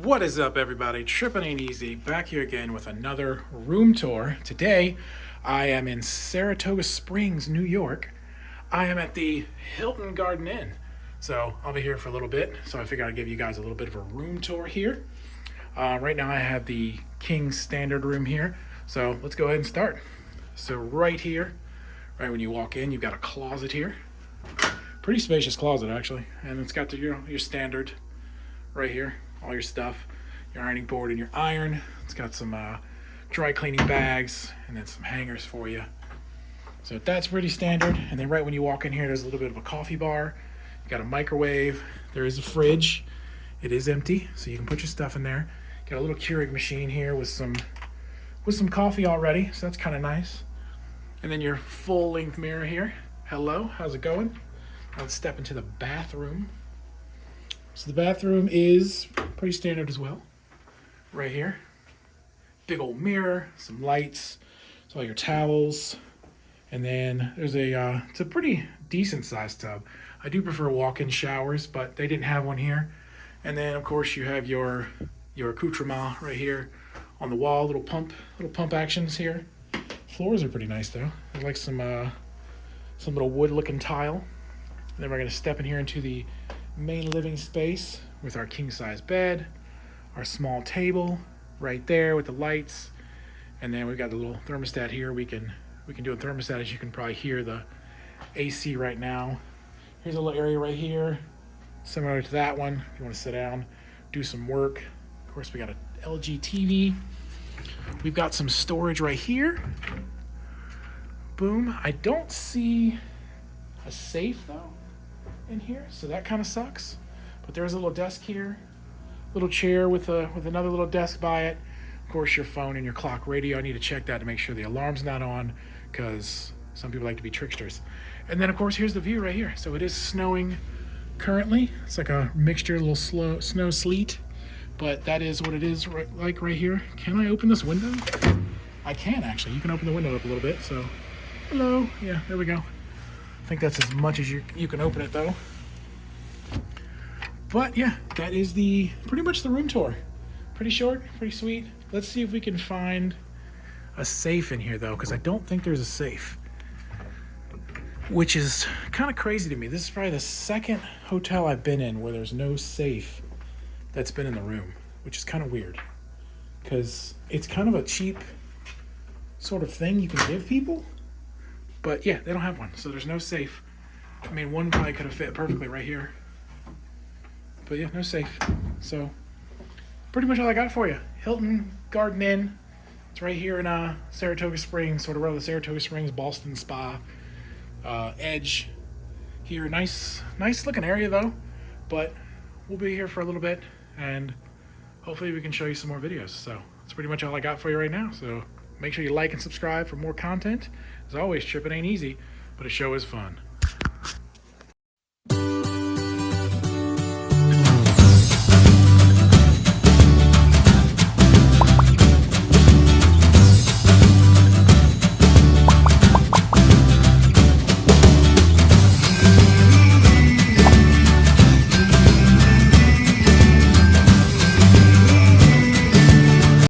What is up, everybody? Trippin' Ain't Easy, back here again with another room tour. Today, I am in Saratoga Springs, New York. I am at the Hilton Garden Inn. So, I'll be here for a little bit, so I figured I'd give you guys a little bit of a room tour here. Right now, I have the King Standard room here, so let's go ahead and start. So, right here, right when you walk in, you've got a closet here. Pretty spacious closet, actually, and it's got your standard right here. All your stuff, your ironing board and your iron. It's got some dry cleaning bags and then some hangers for you. So that's pretty standard. And then right when you walk in here, there's a little bit of a coffee bar. You got a microwave. There is a fridge. It is empty, so you can put your stuff in there. Got a little Keurig machine here with some coffee already, so that's kind of nice. And then your full-length mirror here. Hello, how's it going? Now let's step into the bathroom. So the bathroom is pretty standard as well. Right here. Big old mirror, some lights, so all your towels. And then there's it's a pretty decent sized tub. I do prefer walk-in showers, but they didn't have one here. And then of course you have your accoutrement right here on the wall, little pump actions here. Floors are pretty nice though. I like some little wood looking tile. And then we're gonna step in here into the main living space with our king-size bed, our small table right there with the lights, and then we've got the little thermostat here. We can do a thermostat, as you can probably hear the AC right now. Here's a little area right here, similar to that one. If you want to sit down, do some work. Of course, we got a LG TV. We've got some storage right here. Boom. I don't see a safe though in here, so that kind of sucks. But there's a little desk here, little chair with another little desk by it. Of course, your phone and your clock radio. I need to check that to make sure the alarm's not on, because some people like to be tricksters. And then of course here's the view right here. So it is snowing currently. It's like a mixture, a little snow sleet, but that is what it is like right here. Can I open this window? I can actually. You can open the window up a little bit. So hello, yeah, there we go. I think that's as much as you can open it though. But yeah, that is pretty much the room tour. Pretty short, pretty sweet. Let's see if we can find a safe in here though, because I don't think there's a safe, which is kind of crazy to me. This is probably the second hotel I've been in where there's no safe that's been in the room, which is kind of weird, because it's kind of a cheap sort of thing you can give people. But yeah, they don't have one, so there's no safe. I mean, one probably could have fit perfectly right here. But yeah, no safe. So, pretty much all I got for you. Hilton Garden Inn. It's right here in Saratoga Springs, sort of around the Saratoga Springs, Boston Spa edge. Here, nice looking area though. But we'll be here for a little bit, and hopefully we can show you some more videos. So, that's pretty much all I got for you right now. So, make sure you like and subscribe for more content. As always, tripping ain't easy, but a show is fun.